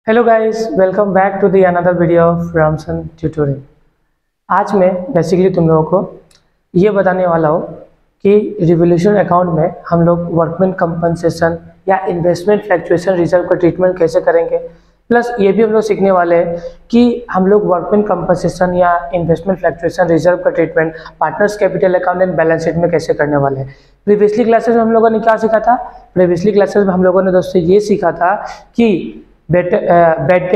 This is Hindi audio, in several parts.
Hello guys, welcome back to the another video of रामसन ट्यूटोरियल। आज मैं बेसिकली तुम लोगों को ये बताने वाला हूँ कि रिवोल्यूशन अकाउंट में हम लोग वर्कमैन कंपनसेशन या इन्वेस्टमेंट फ्लक्चुएशन रिजर्व का ट्रीटमेंट कैसे करेंगे। प्लस ये भी हम लोग सीखने वाले हैं कि हम लोग वर्कमैन कंपनसेशन या इन्वेस्टमेंट फ्लक्चुएशन रिजर्व का treatment partners capital account and balance sheet में कैसे करने वाले हैं। प्रीवियसली क्लासेस में हम लोगों ने क्या सीखा था? प्रीवियसली क्लासेस में हम लोगों ने दोस्तों ये सीखा था कि bed date,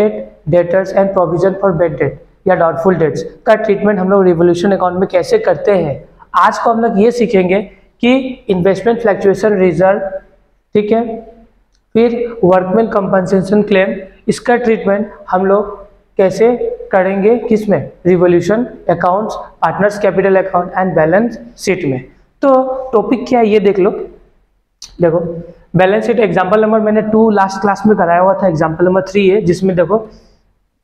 debtors and provision for bed date या डाउटफुल डेट्स का ट्रीटमेंट हम लोग रिवोल्यूशन अकाउंट में कैसे करते हैं। आज को हम लोग ये सीखेंगे कि इन्वेस्टमेंट फ्लक्चुएशन रिजर्व, ठीक है, फिर वर्कमैन कंपनसेशन क्लेम, इसका ट्रीटमेंट हम लोग कैसे करेंगे, किस में? Revolution accounts, partners capital account and balance sheet में। तो टॉपिक क्या है ये देख लो। देखो, बैलेंस शीट एग्जांपल नंबर मैंने 2 लास्ट क्लास में कराया हुआ था, एग्जांपल नंबर 3 है, जिसमें देखो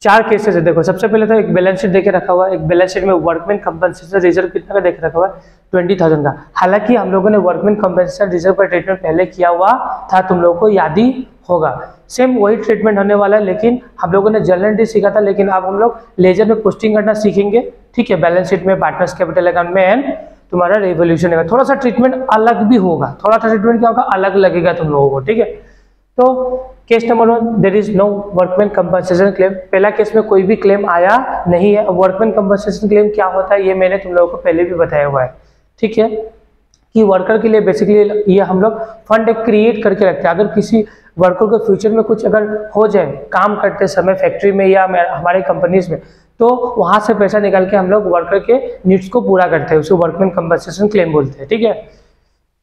4 केसेस है। देखो, सबसे पहले तो एक बैलेंस शीट देके रखा हुआ है। एक बैलेंस शीट में वर्कमैन कंपनसेशन रिजर्व कितना का देके रखा हुआ है? 20,000 का। हालांकि हम लोगों ने वर्कमैन कंपनसेशन रिजर्व का ट्रीटमेंट पहले किया हुआ था, तुम लोगों को याद ही होगा। सेम वही ट्रीटमेंट होने वाला है, लेकिन हम लोगों ने जनरल एंट्री सीखा था, लेकिन अब हम लोग लेजर में पोस्टिंग करना सीखेंगे, ठीक है, बैलेंस शीट में, पार्टनर्स कैपिटल अकाउंट में एंड तुम्हारा रिवोल्यूशन है। थोड़ा सा ट्रीटमेंट अलग भी होगा, थोड़ा सा ट्रीटमेंट क्या होगा, अलग लगेगा तुम लोगों को, ठीक है। तो case number 1, there is no workman compensation claim. पहला केस में कोई भी क्लेम आया नहीं है। वर्कमैन कंपनसेशन क्लेम क्या होता है ये मैंने तुम लोगों को पहले भी बताया हुआ है, ठीक है, कि वर्कर के लिए बेसिकली ये हम लोग फंड एक क्रिएट करके रखते हैं। अगर किसी वर्कर को फ्यूचर में कुछ अगर हो जाए काम करते समय फैक्ट्री में या हमारे कंपनीज में, तो वहां से पैसा निकाल के हम लोग वर्कर के नीड्स को पूरा करते हैं, उसे वर्कमैन कंपनसेशन क्लेम बोलते हैं, ठीक है।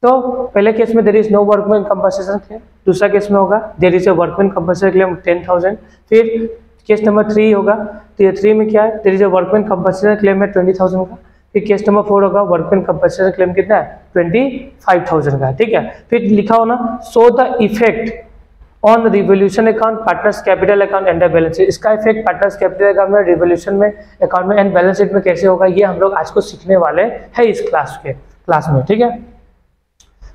तो पहले केस में there is no workman compensation claim. दूसरा केस में होगा there is a workman compensation claim 10,000। फिर केस नंबर 3 होगा, तो ये 3 में क्या है? There is a workman compensation claim है 20,000 का। फिर केस नंबर 4 होगा, वर्कमैन कंपनसेशन क्लेम कितना है? 25,000 का, ठीक है। फिर लिखा हो ना, so the effect on revolution account, partners capital account and balance sheet. इसका इफेक्ट पार्टनर्स कैपिटल अकाउंट में, रिवोल्यूशन में अकाउंट में एंड बैलेंस शीट में कैसे होगा, ये हम लोग आज को सीखने वाले हैं इस क्लास में, ठीक है।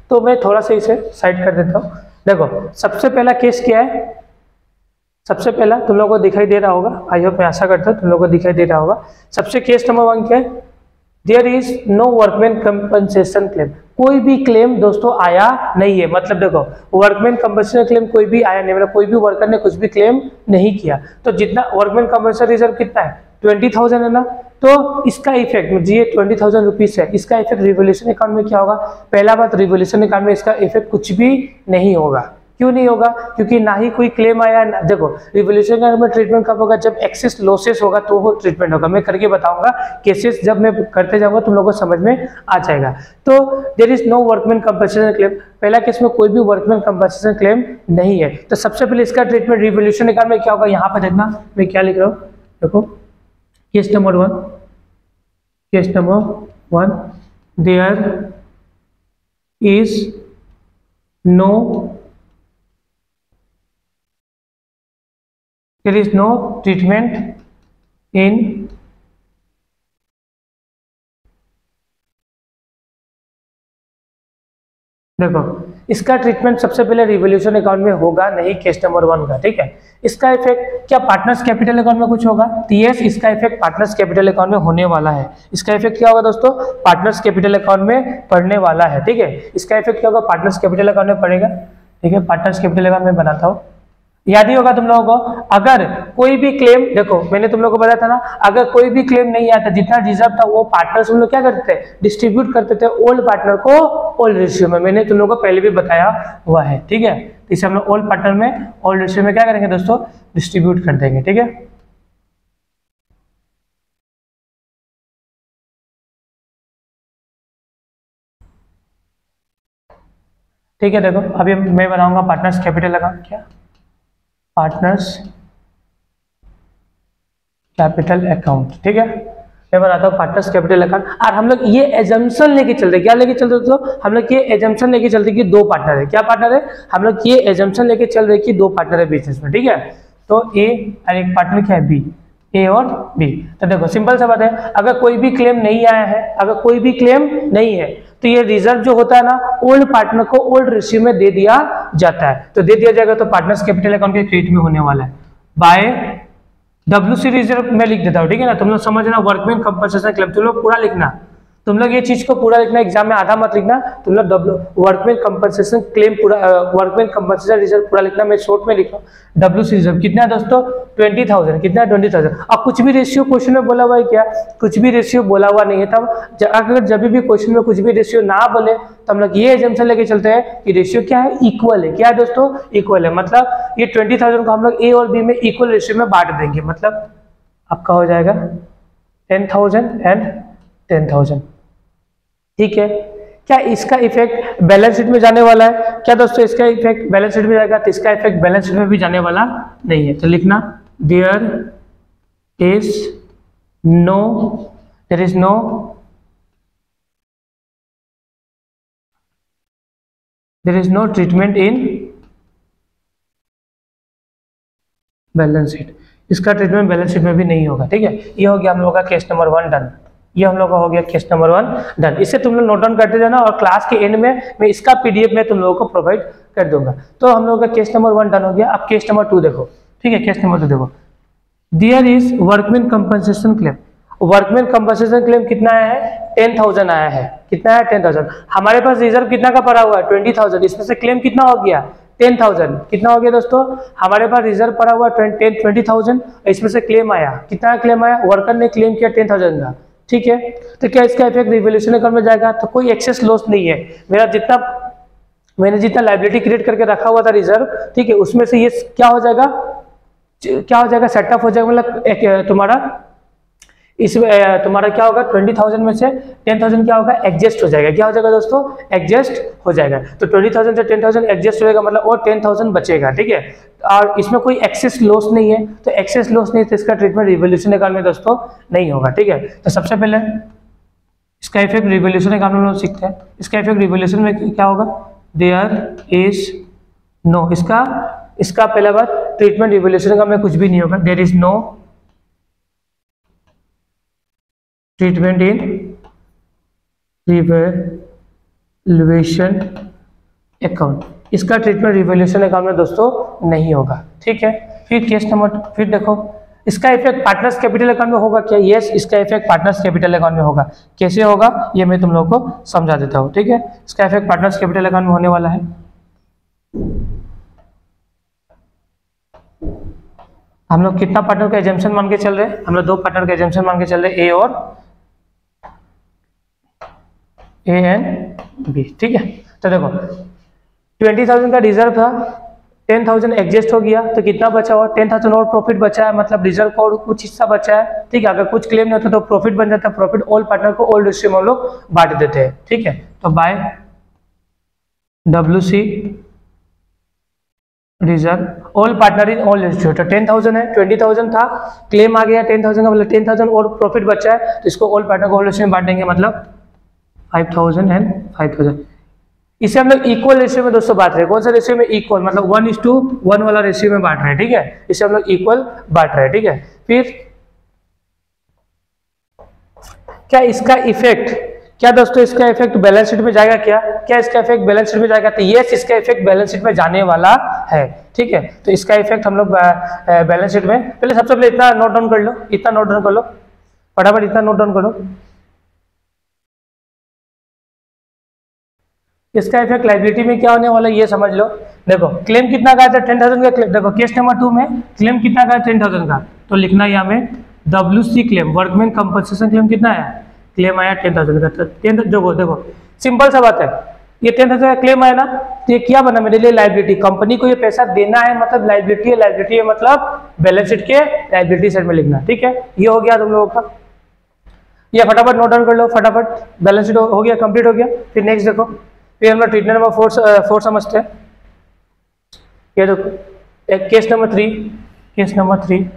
तो मैं थोड़ा सा इसे साइड कर देता हूँ। देखो, सबसे पहला केस क्या है? सबसे पहला तुम लोगों को दिखाई दे रहा होगा, आई होप, मैं आशा करता हूँ तुम लोगों को दिखाई दे रहा होगा। सबसे केस नंबर 1 क्या है? There is no workman compensation claim. कोई भी क्लेम दोस्तों आया नहीं है। मतलब देखो, वर्कमैन कंपनसेशन क्लेम कोई भी आया नहीं, मतलब कोई भी वर्कर ने कुछ भी क्लेम नहीं किया। तो जितना वर्कमैन कंपनसेशन रिजर्व कितना है? 20,000 है ना। तो इसका इफेक्ट, ये 20,000 रुपीज है, इसका इफेक्ट रिवोल्यूशन अकाउंट में क्या होगा? पहला बात, रिवोल्यूशन अकाउंट में इसका इफेक्ट कुछ भी नहीं होगा। क्यों नहीं होगा? क्योंकि ना ही कोई क्लेम आया ना। देखो, रिवोल्यूशन अकाउंट में ट्रीटमेंट कब होगा? जब एक्सेस लॉसेस होगा तो वो ट्रीटमेंट होगा। मैं करके बताऊंगा केसेस, जब मैं करते जाऊंगा तुम लोगों को समझ में आ जाएगा। तो there is no workman compensation claim. पहला केस में कोई भी वर्कमैन कंपनसेशन क्लेम नहीं है। तो सबसे पहले इसका ट्रीटमेंट रिवोल्यूशन अकाउंट में क्या होगा? यहाँ पर देखना मैं क्या लिख रहा हूँ। देखो, case number 1, there is no treatment in देखो, इसका ट्रीटमेंट सबसे पहले रिवोल्यूशन अकाउंट में होगा नहीं, केस नंबर 1 का, ठीक है। इसका इफेक्ट क्या पार्टनर्स कैपिटल अकाउंट में कुछ होगा? तो यस, इसका इफेक्ट पार्टनर्स कैपिटल अकाउंट में होने वाला है। इसका इफेक्ट क्या होगा दोस्तों? पार्टनर्स कैपिटल अकाउंट में पड़ने वाला है, ठीक है। इसका इफेक्ट क्या होगा? पार्टनर्स कैपिटल अकाउंट में पड़ेगा, ठीक है। पार्टनर्स कैपिटल अकाउंट में बनाता हूँ, याद ही होगा तुम लोगों को। अगर कोई भी क्लेम, देखो मैंने तुम लोगों को बताया था ना, अगर कोई भी क्लेम नहीं आता, जितना रिजर्व था वो पार्टनर्स हम लोग क्या करते थे? डिस्ट्रीब्यूट करते थे ओल्ड पार्टनर को ओल्ड रेशियो में। मैंने तुम लोगों को पहले भी बताया हुआ है, ठीक है। इसे हम लोग ओल्ड पार्टनर में ओल्ड रेशियो में क्या करेंगे दोस्तों? डिस्ट्रीब्यूट कर देंगे, ठीक है। ठीक है, देखो अभी मैं बनाऊंगा पार्टनर्स कैपिटल अकाउंट। क्या? पार्टनर्स कैपिटल अकाउंट, ठीक है। मैं बनाता हूँ पार्टनर्स कैपिटल अकाउंट, और हम लोग ये एजम्पशन लेके चलते, क्या लेके चलते दोस्तों? हम लोग ये एजम्पशन लेके चलते कि 2 पार्टनर है। क्या पार्टनर है? हम लोग ये एजम्पशन लेके चल रहे कि 2 पार्टनर है बिजनेस में, ठीक है। तो ए और एक पार्टनर क्या है? बी, ए और बी। तो देखो सिंपल सा बात है, अगर कोई भी क्लेम नहीं आया है, अगर कोई भी क्लेम नहीं है, तो ये रिजर्व जो होता है ना, ओल्ड पार्टनर को ओल्ड रेशियो में दे दिया जाता है। तो दे दिया जाएगा तो पार्टनर्स कैपिटल अकाउंट के क्रेडिट में होने वाला है। बाय WC रिजर्व में लिख देता हूँ, ठीक है ना। तुम लोग समझना, वर्कमैन कंपनसेशन क्लेम तुम लोग पूरा लिखना, तुम लोग ये चीज को पूरा लिखना, एग्जाम में आधा मत लिखना। तुम लोग वर्कमैन कंपनसेशन क्लेम पूरा, वर्कमैन कंपनसेशन रिजर्व पूरा लिखना। मैं शॉर्ट में लिखा WC रिजर्व कितना है दोस्तों, 20,000। कितना है 20,000। अब कुछ भी रेशियो क्वेश्चन में बोला हुआ है क्या, कुछ भी रेशियो बोला हुआ नहीं है। तब अगर जब भी क्वेश्चन में कुछ भी रेशियो ना बोले तो हम लोग ये एजम्पशन लेके चलते हैं कि रेशियो क्या है, इक्वल है। क्या है दोस्तों, इक्वल है। मतलब ये 20,000 को हम लोग ए और बी में इक्वल रेशियो में बांट देंगे। मतलब आपका हो जाएगा 10,000 एंड 10,000, ठीक है। क्या इसका इफेक्ट बैलेंस शीट में जाने वाला है क्या दोस्तों, इसका इफेक्ट बैलेंस शीट में जाएगा, तो इसका इफेक्ट बैलेंस शीट में भी जाने वाला नहीं है। तो लिखना there is no treatment in balance sheet. इसका ट्रीटमेंट बैलेंस शीट में भी नहीं होगा, ठीक है। ये हो गया हम लोग का केस नंबर 1 डन। ये हम लोग का हो गया केस नंबर 1 डन। इसे तुम लोग नोट डाउन करते जाना और क्लास के एंड में मैं इसका PDF में तुम लोगों को प्रोवाइड कर दूंगा। तो हम लोगों का केस नंबर 1 डन हो गया। अब केस नंबर 2 देखो, ठीक है। केस नंबर 2 देखो, there is workman compensation claim. Workman compensation claim कितना आया है, 10,000 आया है। कितना है, 10,000। हमारे पास रिजर्व कितना का पड़ा हुआ है, 20,000। इसमें से क्लेम कितना हो गया, 10,000। कितना हो गया दोस्तों, हमारे पास रिजर्व पड़ा हुआ 20,000, इसमें से क्लेम आया। कितना क्लेम आया, वर्कर ने क्लेम किया 10,000 का, ठीक है। तो क्या इसका इफेक्ट रिवोल्यूशन अकाउंट में जाएगा, तो कोई एक्सेस लॉस नहीं है। मैंने जितना लायबिलिटी क्रिएट करके रखा हुआ था रिजर्व, ठीक है, उसमें से ये क्या हो जाएगा, सेटअप हो जाएगा। मतलब तुम्हारा इसमें तुम्हारा क्या होगा, 20,000 में से 10,000 क्या होगा, एडजस्ट हो जाएगा। क्या हो जाएगा दोस्तों, एडजस्ट हो जाएगा। तो 20,000 से 10,000 एडजस्ट हो जाएगा, मतलब और 10,000 बचेगा, ठीक है। और इसमें कोई एक्सेस लॉस नहीं है, तो एक्सेस लॉस नहीं है तो इसका ट्रीटमेंट रिवोल्यूशन अकाउंट में दोस्तों नहीं होगा, ठीक है। तो सबसे पहले इसका इफेक्ट रिवोल्यूशन अकाउंट में हम लोग सीखते हैं। इसका इफेक्ट रिवोल्यूशन में क्या होगा, देयर इज नो, इसका पहला बात ट्रीटमेंट रिवोल्यूशन अकाउंट में कुछ भी नहीं होगा। There is no treatment in revolution account, इसका ट्रीटमेंट रिवोल्यूशन अकाउंट में दोस्तों नहीं होगा, ठीक है। फिर देखो इसका इफेक्ट पार्टनर्स कैपिटल अकाउंट में होगा क्या, यस, इसका इफेक्ट पार्टनर्स कैपिटल अकाउंट में होगा। कैसे होगा ये मैं तुम लोगों को समझा देता हूँ, ठीक है। इसका इफेक्ट पार्टनर्स कैपिटल अकाउंट में होने वाला है। हम लोग कितना पार्टनर का एजम्पशन मान के चल रहे हैं, हम लोग 2 पार्टनर का एजम्पशन मान के चल रहे हैं, ए एंड बी, ठीक है। तो देखो 20,000 का रिजर्व था, 10,000 एडजस्ट हो गया, तो कितना बचा हुआ, 10,000 और प्रॉफिट बचा है। मतलब रिजर्व का और कुछ हिस्सा बचा है, ठीक है। अगर कुछ क्लेम नहीं होता तो प्रॉफिट बन जाता है। प्रॉफिट ऑल पार्टनर को ऑल रेशियो में हम लोग बांट देते हैं, ठीक है। तो by WC reserve all partner in all ratio. तो 10,000 है, 20,000 था, क्लेम आ गया 10,000 का, मतलब 10,000 और प्रॉफिट बचा है, तो इसको ऑल पार्टनर को ऑल रेशियो में बांट देंगे, मतलब 5,000 एंड 5,000। इसे हम लोग इक्वल रेशियो में दोस्तों बांट रहे हैं। कौन सा रेशियो में, इक्वल, मतलब 1:1 वाला रेशियो में बांट रहे हैं, ठीक है। इसे हम लोग इक्वल बांट रहे हैं, ठीक है। फिर क्या इसका इफेक्ट, क्या दोस्तों इसका इफेक्ट बैलेंस शीट में जाएगा क्या इसका इफेक्ट बैलेंस शीट में जाएगा, तो यस, इसका इफेक्ट बैलेंस शीट में जाने वाला है, ठीक है। तो इसका इफेक्ट हम लोग बैलेंस शीट में, पहले सबसे पहले इतना नोट डाउन कर लो, फटाफट इतना नोट डाउन करो। इसका इफेक्ट लायबिलिटी में क्या होने वाला है ये समझ लो। देखो क्लेम कितना का है, 10,000 का क्लेम। देखो केस नंबर 2 में क्लेम कितना का है, 10,000 का, तो लिखना यहाँ में WC claim, workman compensation claim कितना आया, क्लेम आया 10,000 का। देखो सिंपल सा बात है, ये 10,000 का क्लेम आया ना, तो ये क्या बना मेरे लिए, लायबिलिटी। कंपनी को ये पैसा देना है, मतलब लायबिलिटी है, लायबिलिटी है मतलब बैलेंस शीट के लायबिलिटी साइड में लिखना, ठीक है। ये हो गया तुम लोगों का, ये फटाफट नोट डाउन कर लो, फटाफट बैलेंस शीट हो गया, कंप्लीट हो गया। फिर नेक्स्ट देखो, फिर हम लोग ट्रीटमेंट नंबर 4 समझते हैं। ये देखो केस नंबर 3,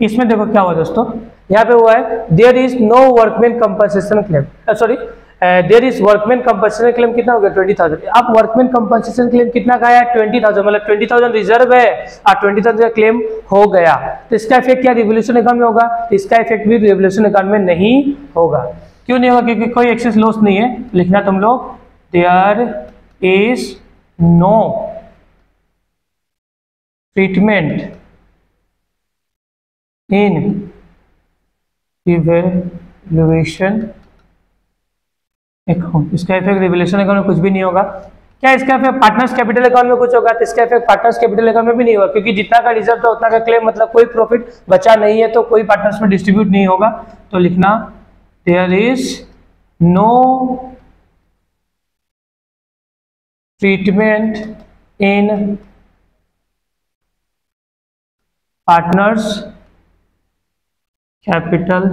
इसमें देखो क्या हुआ दोस्तों, यहाँ पे हुआ है there is no workman compensation claim, sorry there is workman compensation claim कितना हो गया, 20,000। अब वर्कमैन कंपनसेशन क्लेम कितना का है, 20,000, मतलब 20,000 रिजर्व है और 20,000 का क्लेम हो गया, तो इसका इफेक्ट क्या रिवोल्यूशन अकाउंट में होगा, तो इसका इफेक्ट भी रिवोल्यूशन अकाउंट में नहीं होगा। क्यों नहीं होगा, क्योंकि कोई एक्सेस लॉस नहीं है। लिखना तुम लोग there is no treatment in revaluation account. इसका इफेक्ट रिवैल्यूएशन अकाउंट में कुछ भी नहीं होगा। क्या इसका इफेक्ट पार्टनर्स कैपिटल अकाउंट में कुछ होगा? तो इसका इफेक्ट पार्टनर्स कैपिटल अकाउंट में भी नहीं होगा, क्योंकि जितना का रिजर्व था उतना का क्लेम, मतलब कोई प्रॉफिट बचा नहीं है तो कोई पार्टनर्स में डिस्ट्रीब्यूट नहीं होगा। तो लिखना there is no treatment in partners capital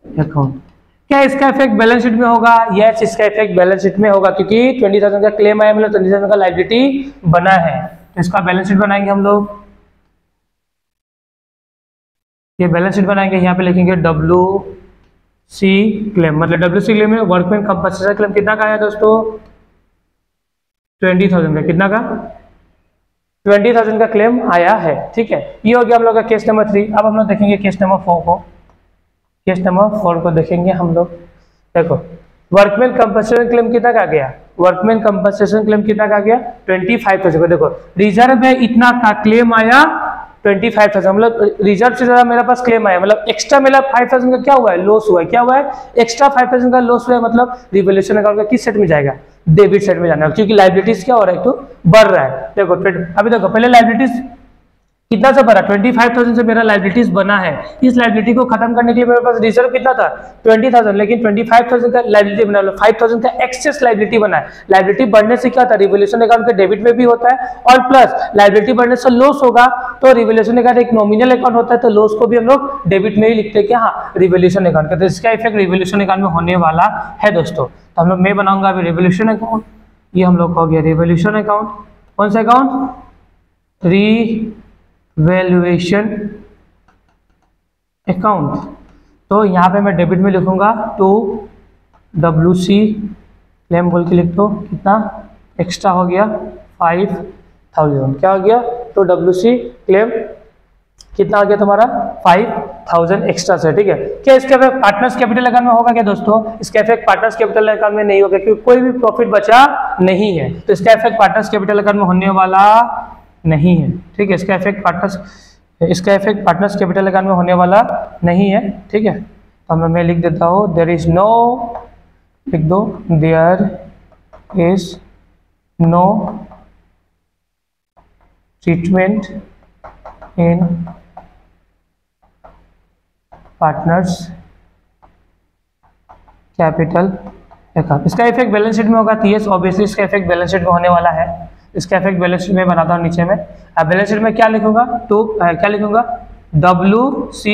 account. क्या इसका इफेक्ट बैलेंस शीट में होगा? यस, इसका इफेक्ट बैलेंस शीट में होगा, क्योंकि 20,000 का क्लेम आया, मतलब 20,000 का लायबिलिटी बना है। तो इसका बैलेंस शीट बनाएंगे हम लोग। ये बैलेंस शीट बनाएंगे, यहाँ पे लिखेंगे WC क्लेम, मतलब WC क्लेम में वर्कमैन कंपनसेशन क्लेम कितना का आया दोस्तों? 20,000 का। कितना का? 20,000 का क्लेम आया है। ठीक है, ये हो गया हम लोग का केस नंबर 3। अब हम लोग देखेंगे केस नंबर 4 को। केस नंबर 4 को देखेंगे हम लोग। देखो, वर्कमैन कंपनसेशन क्लेम कितना का गया? वर्कमैन कंपनसेशन क्लेम कितना का गया? 25,000। देखो, रिजर्व है इतना का, क्लेम आया 25,000, मतलब रिजर्व से ज्यादा मेरे पास क्लेम आया, मतलब एक्स्ट्रा मेरा 5,000 का क्या हुआ है? लॉस हुआ है। क्या हुआ है? एक्स्ट्रा 5,000 का लॉस हुआ है, मतलब रिवैल्यूएशन अकाउंट का किस सेट में जाएगा? डेबिट साइड में जाना है, क्योंकि लायबिलिटीज क्या हो रहा है? तो बढ़ रहा है। देखो अभी देखो, पहले लायबिलिटीज कितना से भरा? 25,000 से मेरा लायबिलिटीज बना है। इस लायबिलिटी को खत्म करने के लिए मेरे पास रिजर्व कितना था? 20,000, लेकिन 25,000 का लायबिलिटी बना, 5,000 का एक्सेस लायबिलिटी बना है। लायबिलिटी बढ़ने से क्या था? रिवैल्यूएशन अकाउंट के डेबिट में भी होता है, और प्लस लायबिलिटी बढ़ने से लॉस होगा, तो रिवैल्यूएशन अकाउंट एक नॉमिनल अकाउंट होता है, तो लॉस को भी हम लोग डेबिट में ही लिखते हैं कि हाँ रिवैल्यूएशन अकाउंट का। तो इसका इफेक्ट रिवैल्यूएशन अकाउंट में होने वाला है दोस्तों। तो हम लोग मैं बनाऊंगा अभी रिवैल्यूएशन अकाउंट। ये हम लोग हो गया रिवैल्यूएशन अकाउंट। कौन सा अकाउंट? Revaluation account. तो यहाँ पे मैं डेबिट में लिखूंगा तो WC क्लेम बोल के लिख दो। कितना एक्स्ट्रा हो गया? 5,000। क्या हो गया? तो WC क्लेम कितना आ गया तुम्हारा? 5,000 एक्स्ट्रा से। ठीक है, क्या इसका इफेक्ट पार्टनर्स कैपिटल अकाउंट में होगा क्या दोस्तों? इसका इफेक्ट पार्टनर्स कैपिटल अकाउंट में नहीं होगा, क्योंकि कोई भी प्रॉफिट बचा नहीं है, तो इसका इफेक्ट पार्टनर्स कैपिटल अकाउंट में होने वाला नहीं है। ठीक है, इसका इफेक्ट पार्टनर्स कैपिटल अकाउंट में होने वाला नहीं है। ठीक है, तो मैं लिख देता हूँ देयर इज नो, लिख दो there is no treatment in partners capital account. इसका इफेक्ट बैलेंस शीट में होगा। यस, ऑब्वियसली इसका इफेक्ट बैलेंस शीट में होने वाला है। इसका इफेक्ट बैलेंस शीट में बनाता हूँ नीचे में। अब बैलेंस शीट में क्या लिखूंगा? तो क्या लिखूंगा? WC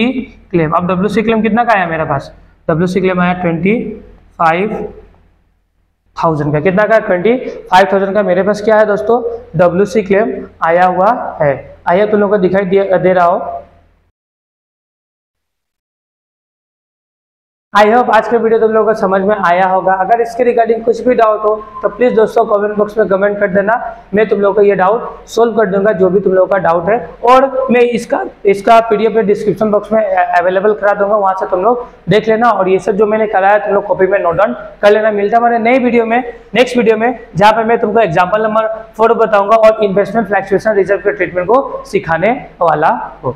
claim. अब WC क्लेम कितना का आया मेरे पास? WC क्लेम आया 25,000 का। कितना का? 25,000 का मेरे पास क्या है दोस्तों? WC क्लेम आया हुआ है। आया तुम लोगों को दिखाई दे रहा हो। आई होप आज का वीडियो तुम लोगों को समझ में आया होगा। अगर इसके रिगार्डिंग कुछ भी डाउट हो तो प्लीज़ दोस्तों कमेंट बॉक्स में कमेंट कर देना। मैं तुम लोगों को ये डाउट सोल्व कर दूंगा, जो भी तुम लोगों का डाउट है, और मैं इसका PDF में डिस्क्रिप्शन बॉक्स में अवेलेबल करा दूंगा, वहां से तुम लोग देख लेना। और ये सब जो मैंने कराया तुम लोग कॉपी में नोट डाउन कर लेना। मिलता है हमारे नई वीडियो में, नेक्स्ट वीडियो में, जहाँ पर मैं तुमको एग्जाम्पल नंबर 4 बताऊंगा और इन्वेस्टमेंट फ्लक्चुएशन रिजर्व के ट्रीटमेंट को सिखाने वाला हूँ।